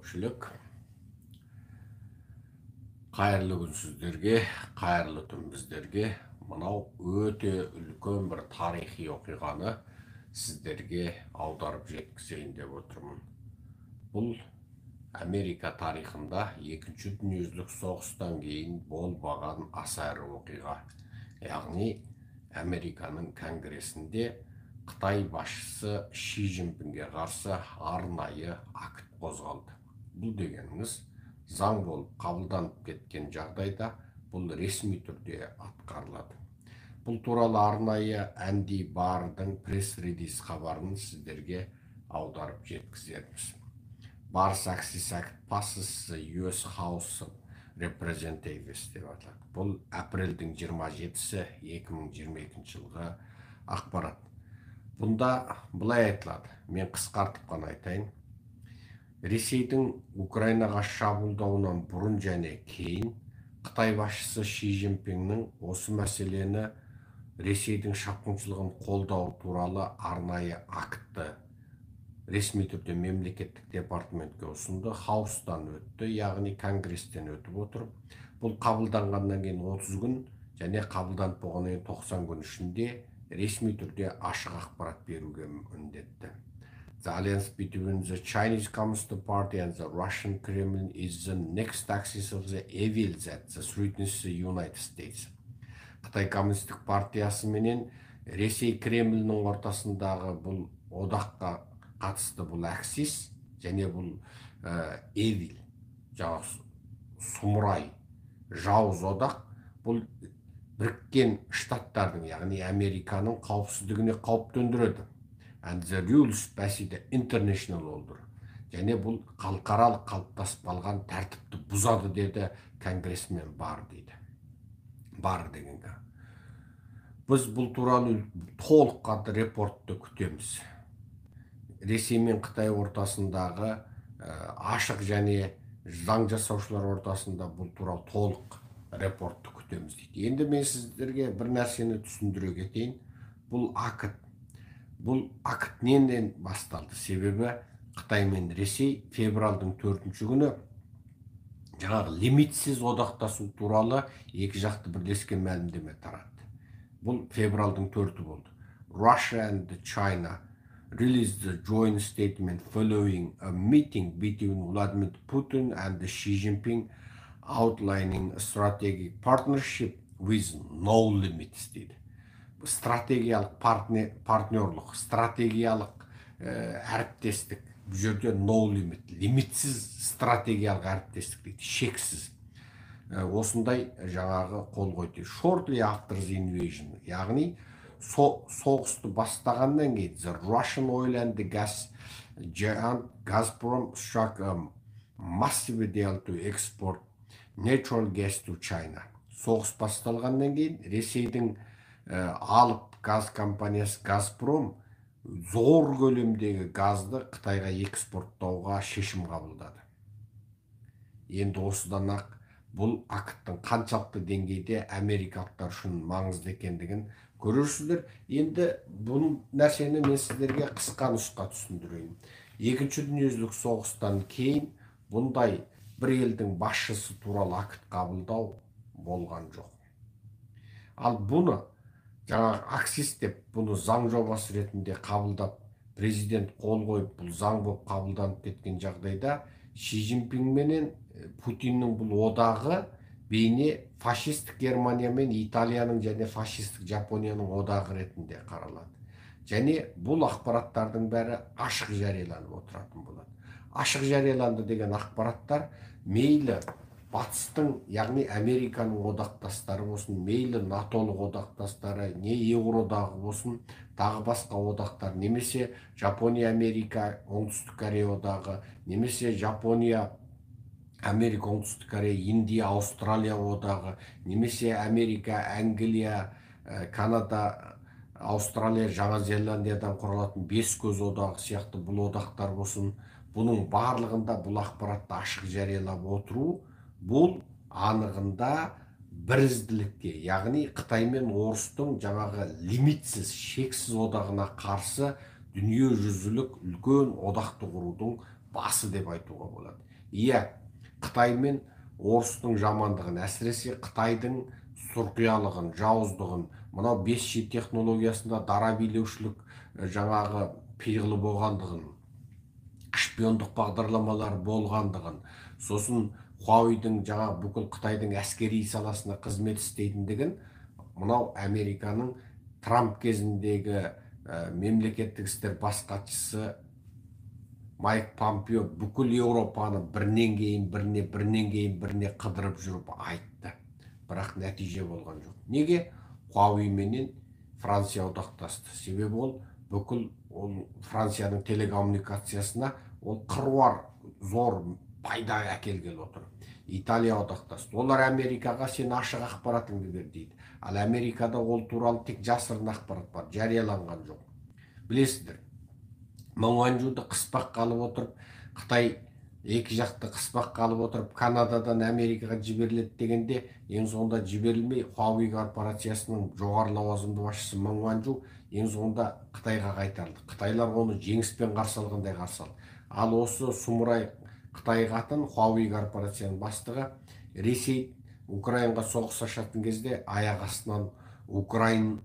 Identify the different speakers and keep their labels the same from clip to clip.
Speaker 1: Күшілік, қайырлы күн сіздерге, қайырлы түн біздерге. Мынау өте үлкен бір тарихи оқиғаны сіздерге аударып жеткізейін деп отырмын. Бұл Америка тарихында екінші дүниежүзілік соғыстан кейін болмаған аса ірі оқиға. Яғни Американың конгресінде Қытай басшысы Ши Цзиньпинге қарсы арнайы акт қозғалды. Бұл дегеніңіз заң болып қабылданып кеткен жағдайда бұл ресми түрде атқарылады. Бұл туралы арнайы Әнди Баррдың пресс-релиз хабарын сіздерге аударып жеткізерміз. Barr's act passes the US House of Representatives деп аталады. Бұл апрельдің 27-сі 2022 жылғы ақпарат. Бұнда былай айтылады, мен қысқартып қана айтайын. Ресейдің Украинаға шабуылдауынан бұрын және кейін Қытай басшысы Ши Цзиньпиннің осы мәселені Ресейдің шапқыншылығын қолдау туралы арнайы актты ресми түрде мемлекеттік департаментке ұсынды. Хаустан өтті, яғни конгресстен өтіп отыр. Бұл қабылданғаннан кейін 30 күн және қабылданып болғаннан кейін 90 күн ішінде ресми түрде ашық ақпарат беруге міндетті. The alliance between the Chinese Communist Party and the Russian Kremlin is the next axis of the evil that threatens the United States. Қытай Коммунистік партиясы менен Ресей Кремлінің ортасындағы бұл одаққа қатысты бұл аксис және бұл evil, сұмырай, жауыз одақ, бұл біріккен штаттардың, яғни Американың қауіпсіздігіне қауіп төндіреді. And the rules бәсіде international олдыр. Және бұл халықаралық қалыптасып қалған тәртіпті бұзады деді конгрессмен Барр дейді. Барр дегенге. Біз бұл туралы толыққанды репортты күтеміз. Ресей мен Қытай ортасындағы ашық және заң жасаушылар ортасында бұл туралы толық репортты күтеміз дейді. Енді мен сіздерге бір нәрсені түсіндіре кетейін. Бұл акт ненден басталды? Себебі Қытай мен Ресей февралдың 4-ші күні жаңағы лимитсіз одақтасу туралы екі жақты бірлескен мәлімдеме таратты. Бұл февралдың 4-і болды. Russia and China released the joint statement following a meeting between Vladimir Putin and Xi Jinping outlining a strategic partnership with no limits дейді. Стратегиялық партнерлық, стратегиялық әріптестік. Бұл жерде no limit, лимитсіз стратегиялық әріптестік дейді, шексіз. Осындай жаңағы қол қойды. Shortly after the invasion, яғни соғысты бастағаннан кейін the Russian oil and the gas giant Gazprom struck a massive deal to export natural gas to China. Соғыс басталғаннан кейін Ресейдің алып газ компаниясы Газпром зор көлемдегі газды Қытайға экспорттауға шешім қабылдады. Енді осыдан ақ бұл акттың қаншалықты деңгейде америкалықтар үшін маңызды екендігін көресіздер. Енді бұл нәрсені мен сіздерге қысқа нұсқа түсіндірейін. Екінші дүниежүзілік соғыстан кейін бұндай бір елдің басшысы туралы акт қабылдау болған жоқ. Ал бұны жаңағы аксис деп бұны заң жобасы ретінде қабылдап, президент қол қойып, бұл заң болып қабылданып кеткен жағдайда Ши Цзиньпин менен Путиннің бұл одағы бейне фашистік Германия мен Италияның және фашистік Жапонияның одағы ретінде қаралады. Және бұл ақпараттардың бәрі ашық жарияланып отыратын болады. Ашық жарияланды деген ақпараттар мейлі батыстың, яғни Американың одақтастары болсын, мейлі натолық одақтастары, не Еуродағы болсын, тағы басқа одақтар, немесе Жапония, Америка, Оңтүстік Корея одағы, немесе Жапония, Америка, Оңтүстік Корея, Индия, Аустралия одағы, немесе Америка, Англия, Канада, Аустралия, Жаңа Зеландиядан құралатын бес көз одағы сияқты бұл одақтар болсын, бұның барлығында бұл ақпаратты ашық жариялап отыру, бұл анығында бірізділікке, яғни Қытай мен Орыстың жаңағы лимитсіз, шексіз одағына қарсы дүние жүзілік үлкен одақты құрудың басы деп айтуға болады. Иә, Қытай мен орыстың жамандығын, әсіресе Қытайдың сұрқиялығын, жауыздығын, мынау 5G технологиясында дара билеушілік жаңағы пиғылы болғандығын, шпиондық бағдарламалар болғандығын, сосын Хуавейдің жаңағы бүкіл Қытайдың әскери саласына қызмет істейтіндігін мынау Американың Трамп кезіндегі мемлекеттік істер бас хатшысы Майк Помпео бүкіл Еуропаны бірінен кейін біріне қыдырып жүріп айтты. Бірақ нәтиже болған жоқ. Неге? Хуавей менен Франция одақтасты. Себебі ол бүкіл Францияның телекоммуникациясына ол қыруар зор пайда әкелгелі отыр. Италия одақтасты. Олар Америкаға сен ашық ақпаратыңды бер дейді. Ал Америкада ол туралы тек жасырын ақпарат бар, жарияланған жоқ. Білесіздер, Маңуанжуды қыспаққа алып отырып, Қытай екі жақты қыспаққа алып отырып, Канададан Америкаға жіберіледі дегенде, ең соңында жіберілмей, Хуавей корпорациясының жоғары лауазымды басшысы Маңуанжу ең соңында Қытайға қайтарылды. Қытайлар оны жеңіспен қарсы алғандай қарсы алды. Ал осы сұмырай Қытай қатын Хуавей корпорацияның бастығы Ресей Украинаға соғыс ашатын кезде аяқ астынан Украин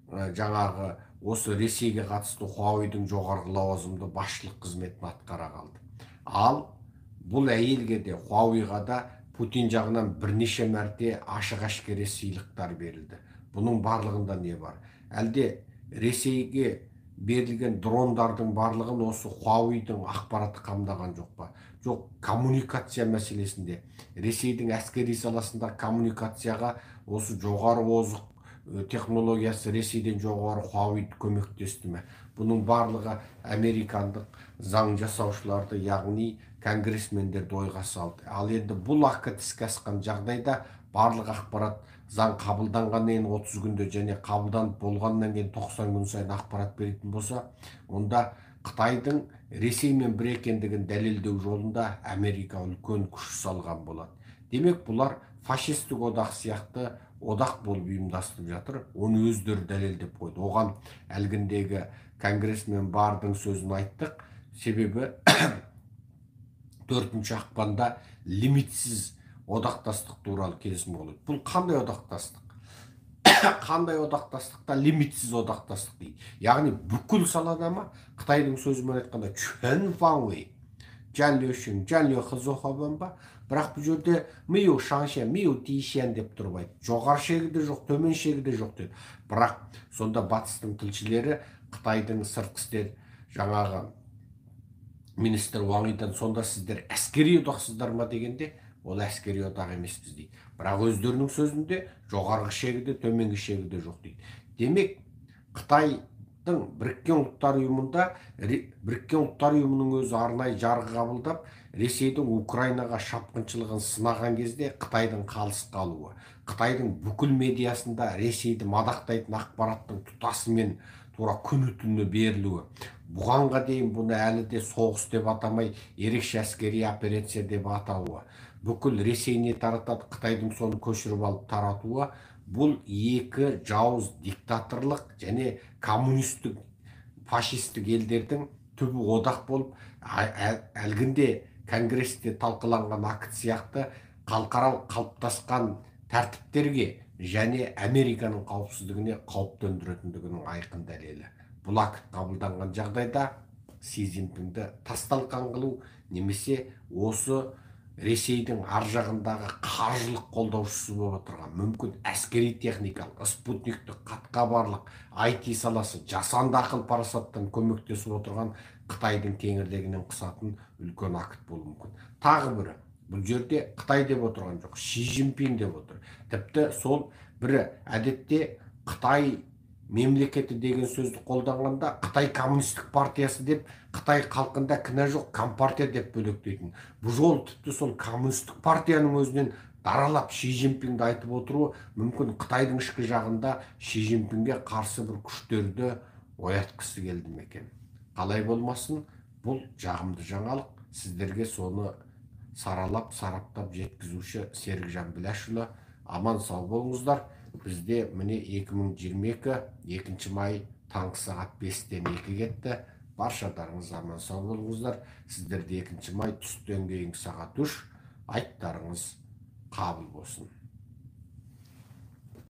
Speaker 1: жаңағы осы Ресейге қатысты Хуавейдің жоғарғы лауазымды басшылық қызметін атқара қалды. Ал бұл әйелге де Хуавейға да Путин жағынан бірнеше мәрте ашық-ашкере сыйлықтар берілді. Бұның барлығында не бар? Әлде Ресейге берілген дрондардың барлығын осы Хуавейдің ақпараты қамдаған жоқ па? Жоқ, коммуникация мәселесінде Ресейдің әскери саласында коммуникацияға осы жоғары озық технологиясы Ресейден жоғары Хуавей көмектесті ме? Бұның барлығы американдық заң жасаушыларды, яғни конгрессмендерді ойға салды. Ал енді бұл ақы іске асқан жағдайда барлық ақпарат заң қабылданғаннан 30 күнде және қабылданып болғаннан кейін 90 күн сайын ақпарат беретін болса, онда Қытайдың Ресеймен бір екендігін дәлелдеу жолында Америка үлкен күш салған болады. Демек, бұлар фашистік одақ сияқты одақ болып ұйымдастырып жатыр. Оны өздері дәлелдеп қойды. Оған әлгіндегі конгрессмен бардың сөзін айттық. Себебі 4 ақпанда лимитсіз одақтастық туралы келісім болды. Бұл қандай одақтастық? Қандай одақтастықта лимитсіз одақтастық дейді. Яғни бүкіл салада ма? Қытайдың сөзімен айтқанда чөн фанвей, жәнлөшің, жәнлө қызоқабан ба? Бірақ бұл жерде миу шаншен, миу тиішен деп тұрып айтты. Жоғар шегіде жоқ, төмен шегіде жоқ деді. Бірақ сонда батыстың тілшілері Қытайдың сыртқы істер жаңағы министр Уаңидан сонда сіздер әскери одақсыздар ма дегенде, ол әскери одақ емеспіз дейді. Бірақ өздерінің сөзінде жоғарғы шегіде, төменгі шегіде жоқ дейді. Демек, Қытайдың Біріккен ұлттар ұйымында, Біріккен ұлттар ұйымының өзі арнайы жарғы қабылдап, Ресейдің Украинаға шапқыншылығын сынаған кезде Қытайдың қалыс қалуы, Қытайдың бүкіл медиасында Ресейді мадақтайтын ақпараттың тұтасымен тура күні-түні берілуі. Бұғанға дейін бұны әлі де соғыс деп атамай, ерекше әскери операция деп атауы. Бүкіл Ресей не таратады, Қытайдың соны көшіріп алып таратуы. Бұл екі жауыз диктаторлық және коммунистік, фашистік елдердің түбі одақ болып, әлгінде конгрессте талқыланған акт сияқты халықаралық қалыптасқан тәртіптерге және Американың қауіпсіздігіне қауіп төндіретіндігінің айқын дәлелі. Бұл акт қабылданған жағдайда Си Цзиньпинді тасталқан қылу немесе осы Ресейдің ар жағындағы қаржылық қолдаушысы болып отырған, мүмкін әскери техникалық, спутниктік, қатқабарлық, IT саласы, жасанды ақыл парасаттан көмектесіп отырған Қытайдың кеңірдегінен қысатын үлкен акт болуы мүмкін. Тағы бірі, бұл жерде Қытай деп отырған жоқ, Ши Цзиньпин деп отыр. Тіпті сол бірі әдетте Қытай мемлекеті деген сөзді қолданғанда Қытай коммунистік партиясы деп, Қытай халқында кінә жоқ, компартия деп бөлектейтін. Бұл жол тіпті сол коммунистік партияның өзінен даралап Ши Цзиньпинді айтып отыруы мүмкін Қытайдың ішкі жағында Ши Цзиньпинге қарсы бір күштерді оятқысы келді ме екен. Қалай болмасын, бұл жағымды жаңалық. Сіздерге соны саралап, сараптап жеткізуші Серікжан Біләшұлы. Аман сау болыңыздар. Бізде міне 2022 2 май таңғы сағат 5-тен 2 кетті. Баршаларыңыз аман сау болыңыздар. Сіздерде 2 май түстен кейінгі сағат 3 айттарыңыз қабыл болсын.